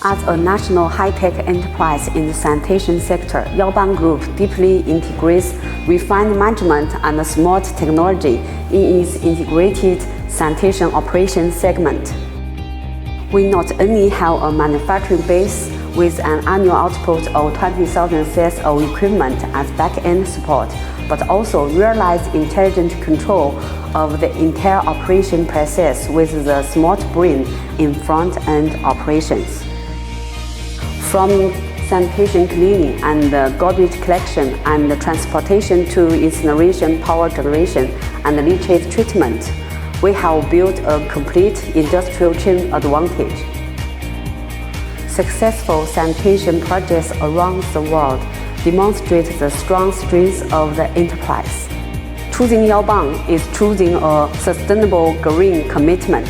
As a national high-tech enterprise in the sanitation sector, Yaobang Group deeply integrates refined management and smart technology in its integrated sanitation operations segment. We not only have a manufacturing base with an annual output of 20,000 sets of equipment as back-end support, but also realize intelligent control of the entire operation process with the smart brain in front-end operations. From sanitation cleaning and garbage collection and transportation to incineration, power generation, and leachate treatment, we have built a complete industrial chain advantage. Successful sanitation projects around the world demonstrate the strong strength of the enterprise. Choosing Yaobang is choosing a sustainable green commitment.